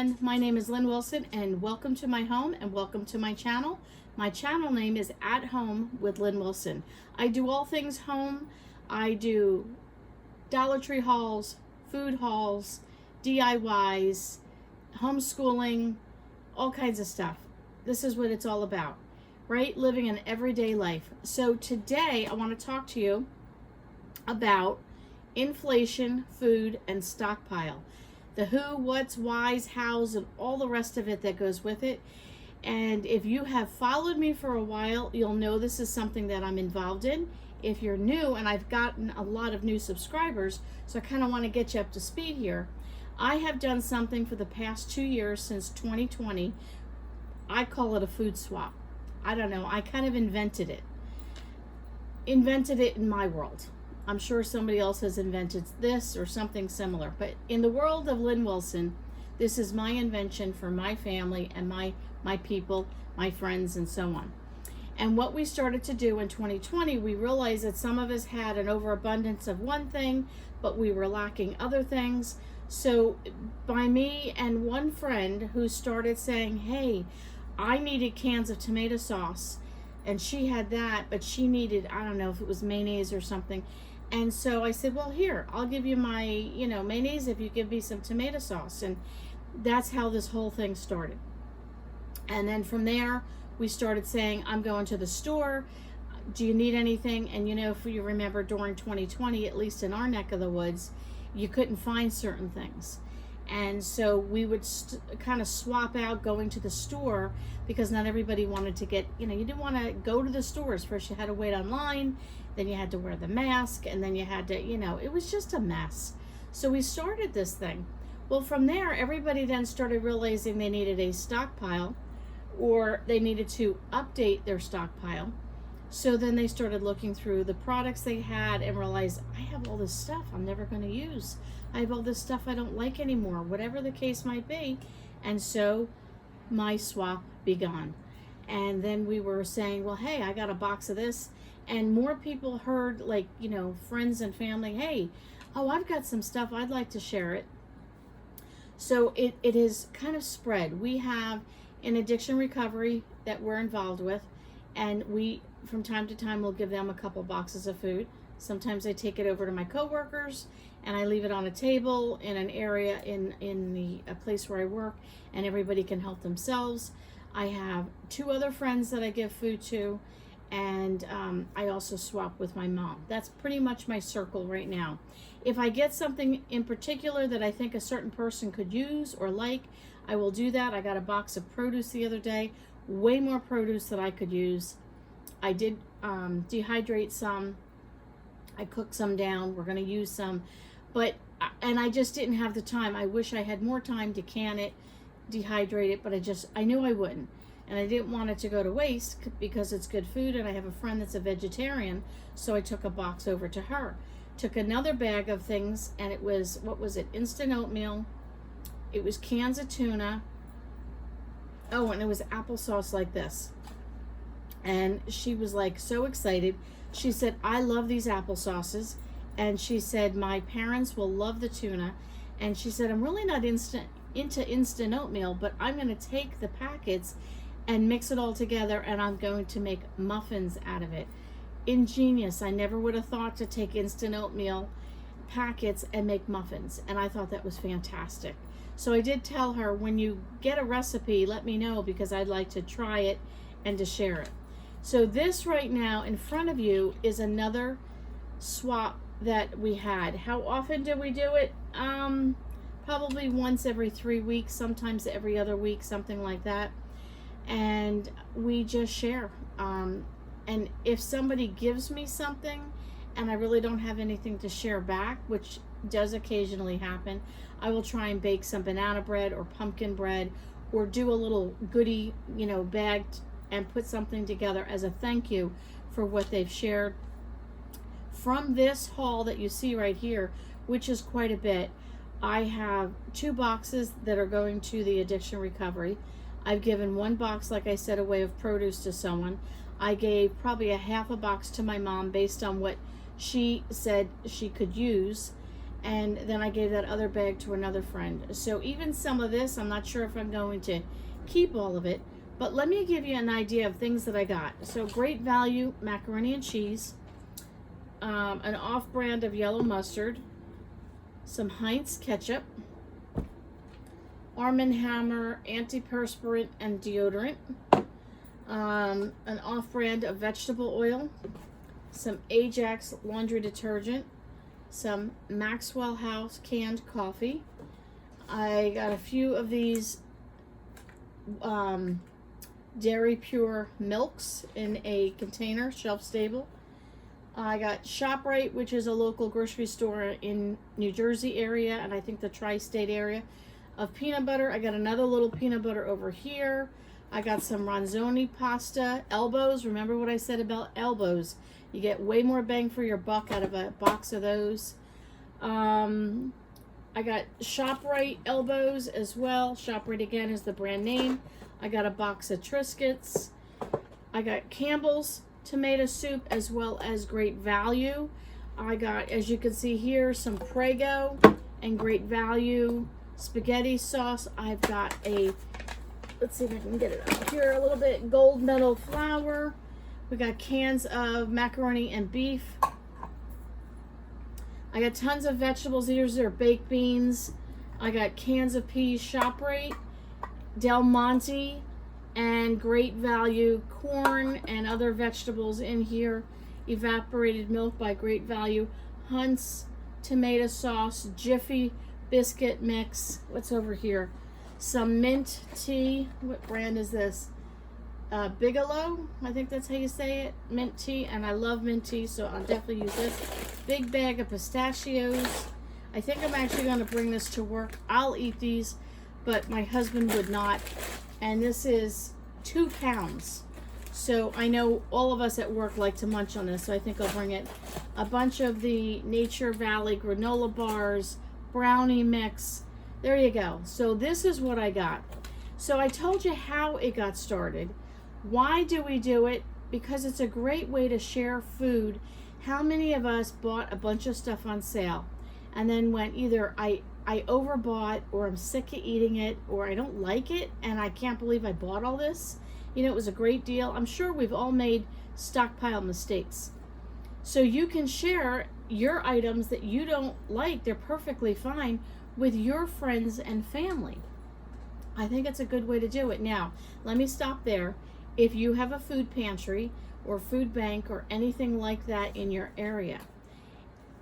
everyone, my name is Lynn Wilson and welcome to my home and welcome to my channel. My channel name is At Home with Lynn Wilson. I do all things home. I do Dollar Tree hauls, food hauls, DIYs, homeschooling, all kinds of stuff. This is what it's all about, right? Living an everyday life. So today I want to talk to you about inflation, food, and stockpile. The who, what's, whys, hows, and all the rest of it that goes with it. And if you have followed me for a while, you'll know this is something that I'm involved in. If you're new, and I've gotten a lot of new subscribers, so I kind of want to get you up to speed here. I have done something for the past 2 years since 2020. I call it a food swap. I don't know, I kind of invented it. Invented it in my world. I'm sure somebody else has invented this or something similar. But in the world of Lynn Wilson, this is my invention for my family and my people, my friends, and so on. And what we started to do in 2020, we realized that some of us had an overabundance of one thing, but we were lacking other things. So by me and one friend who started saying, hey, I needed cans of tomato sauce, and she had that, but she needed, I don't know if it was mayonnaise or something. And so I said, well, here, I'll give you my, mayonnaise if you give me some tomato sauce. And that's how this whole thing started. And then from there, we started saying, I'm going to the store. Do you need anything? And if you remember during 2020, at least in our neck of the woods, you couldn't find certain things. And so we would kind of swap out going to the store because not everybody wanted to get, you didn't want to go to the stores. First you had to wait online, then you had to wear the mask, and then you had to, it was just a mess. So we started this thing. Well, from there, everybody then started realizing they needed a stockpile or they needed to update their stockpile. So then they started looking through the products they had and realized, I have all this stuff I'm never going to use. I have all this stuff I don't like anymore, whatever the case might be. And so my swap began. And then we were saying, well, hey, I got a box of this. And more people heard, like, friends and family, hey, oh, I've got some stuff, I'd like to share it. So it has kind of spread. We have an addiction recovery that we're involved with. And we, from time to time, will give them a couple boxes of food. Sometimes I take it over to my coworkers and I leave it on a table in an area in a place where I work, and everybody can help themselves. I have 2 other friends that I give food to, and I also swap with my mom. That's pretty much my circle right now. If I get something in particular that I think a certain person could use or like, I will do that. I got a box of produce the other day, way more produce that I could use. I did dehydrate some. I cooked some down. We're going to use some. And I just didn't have the time. I wish I had more time to can it, dehydrate it, but I knew I wouldn't. And I didn't want it to go to waste because it's good food, and I have a friend that's a vegetarian, so I took a box over to her. Took another bag of things, and it was, what was it, instant oatmeal. It was cans of tuna. Oh, and it was applesauce like this. And she was like so excited. She said, I love these applesauces. And she said, my parents will love the tuna. And she said, I'm really not into instant oatmeal, but I'm going to take the packets and mix it all together, and I'm going to make muffins out of it. Ingenious. I never would have thought to take instant oatmeal packets and make muffins. And I thought that was fantastic. So I did tell her, when you get a recipe, let me know, because I'd like to try it and to share it. So this right now in front of you is another swap that we had. How often do we do it? Probably once every 3 weeks, sometimes every other week, something like that. And we just share. And if somebody gives me something and I really don't have anything to share back, which does occasionally happen, I will try and bake some banana bread or pumpkin bread, or do a little goodie, bag, and put something together as a thank you for what they've shared. From this haul that you see right here, which is quite a bit, I have 2 boxes that are going to the addiction recovery. I've given 1 box, like I said, away of produce to someone. I gave probably a half a box to my mom based on what she said she could use. and then I gave that other bag to another friend. So even some of this, I'm not sure if I'm going to keep all of it, but let me give you an idea of things that I got. So Great Value macaroni and cheese, an off-brand of yellow mustard, some Heinz ketchup, Arm & Hammer antiperspirant and deodorant, an off-brand of vegetable oil, some Ajax laundry detergent, some Maxwell House canned coffee. I got a few of these Dairy Pure milks in a container, shelf stable. I got ShopRite, which is a local grocery store in New Jersey area, and I think the tri-state area, of peanut butter. I got another little peanut butter over here. I got some Ronzoni pasta, elbows. Remember what I said about elbows? You get way more bang for your buck out of a box of those. I got ShopRite elbows as well. ShopRite again is the brand name. I got a box of Triscuits. I got Campbell's tomato soup as well as Great Value. I got, as you can see here, some Prego and Great Value spaghetti sauce. I've got a, let's see if I can get it up here a little bit, gold medal flour. We got cans of macaroni and beef. I got tons of vegetables. These are baked beans. I got cans of peas, ShopRite, Del Monte, and Great Value corn and other vegetables in here. Evaporated milk by Great Value. Hunt's tomato sauce, Jiffy biscuit mix. What's over here? Some mint tea. What brand is this? Bigelow, I think that's how you say it. Mint tea, and I love mint tea, so I'll definitely use this. Big bag of pistachios. I think I'm actually going to bring this to work. I'll eat these, but my husband would not. And this is 2 pounds. So I know all of us at work like to munch on this, so I think I'll bring it. A bunch of the Nature Valley granola bars, brownie mix. There you go. So this is what I got. So I told you how it got started. Why do we do it? Because it's a great way to share food. How many of us bought a bunch of stuff on sale and then went either I overbought, or I'm sick of eating it, or I don't like it and I can't believe I bought all this? You know, it was a great deal. I'm sure we've all made stockpile mistakes. So you can share your items that you don't like, they're perfectly fine, with your friends and family. I think it's a good way to do it. Now, let me stop there. If you have a food pantry or food bank or anything like that in your area,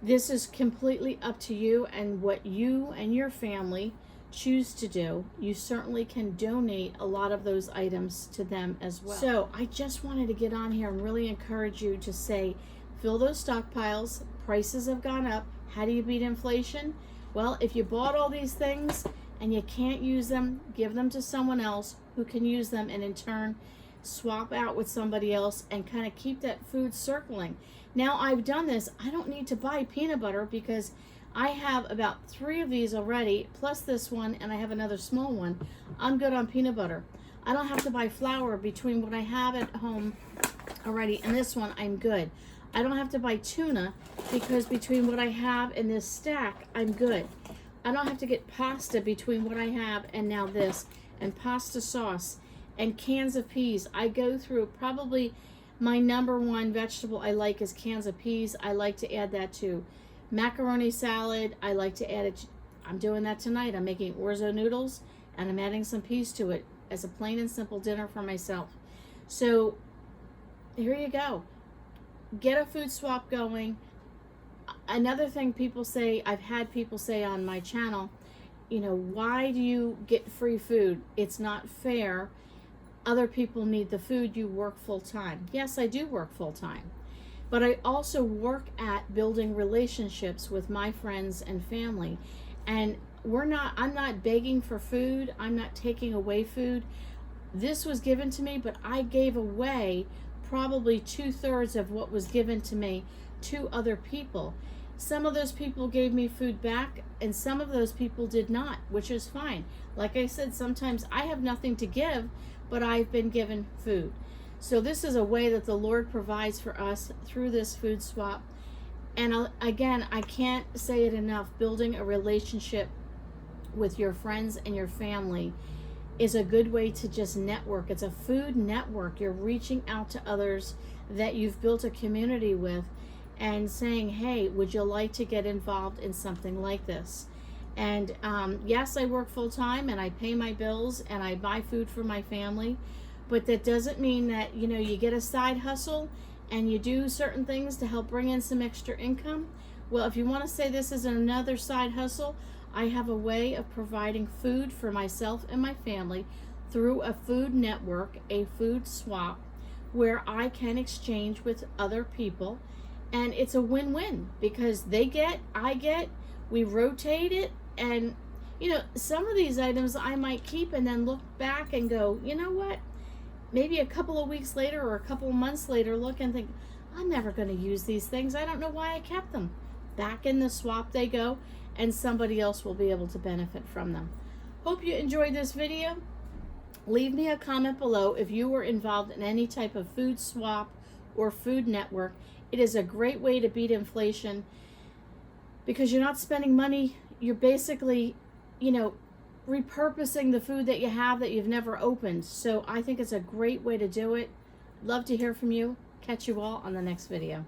this is completely up to you and what you and your family choose to do. You certainly can donate a lot of those items to them as well. So I just wanted to get on here and really encourage you to say, fill those stockpiles. Prices have gone up. How do you beat inflation? Well, if you bought all these things and you can't use them, give them to someone else who can use them, and in turn swap out with somebody else and kind of keep that food circling. Now I've done this. I don't need to buy peanut butter because I have about 3 of these already, plus this one, and I have another small one. I'm good on peanut butter. I don't have to buy flour between what I have at home already and this one. I'm good. I don't have to buy tuna because between what I have and this stack, I'm good. I don't have to get pasta between what I have and now this, and pasta sauce and cans of peas. I go through probably my #1 vegetable I like is cans of peas. I like to add that to macaroni salad. I like to add it. I'm doing that tonight. I'm making orzo noodles and I'm adding some peas to it as a plain and simple dinner for myself. So here you go. Get a food swap going. Another thing people say, I've had people say on my channel, you know, why do you get free food? It's not fair. Other people need the food. You work full time. Yes, I do work full time. But I also work at building relationships with my friends and family. And I'm not begging for food. I'm not taking away food. This was given to me, but I gave away probably 2/3 of what was given to me to other people. Some of those people gave me food back and some of those people did not, which is fine. Like I said, sometimes I have nothing to give, but I've been given food. So this is a way that the Lord provides for us through this food swap. And again, I can't say it enough, building a relationship with your friends and your family is a good way to just network. It's a food network. You're reaching out to others that you've built a community with and saying, hey, would you like to get involved in something like this? And yes, I work full time and I pay my bills and I buy food for my family, but that doesn't mean that, you know, you get a side hustle and you do certain things to help bring in some extra income. Well, if you want to say this is another side hustle, I have a way of providing food for myself and my family through a food network, a food swap, where I can exchange with other people. And it's a win-win because they get, I get, we rotate it. And, you know, some of these items I might keep and then look back and go, you know what? Maybe a couple of weeks later or a couple of months later, look and think, I'm never going to use these things. I don't know why I kept them. Back in the swap they go, and somebody else will be able to benefit from them. Hope you enjoyed this video. Leave me a comment below if you were involved in any type of food swap or food network. It is a great way to beat inflation because you're not spending money. You're basically, you know, repurposing the food that you have that you've never opened. So I think it's a great way to do it. Love to hear from you. Catch you all on the next video.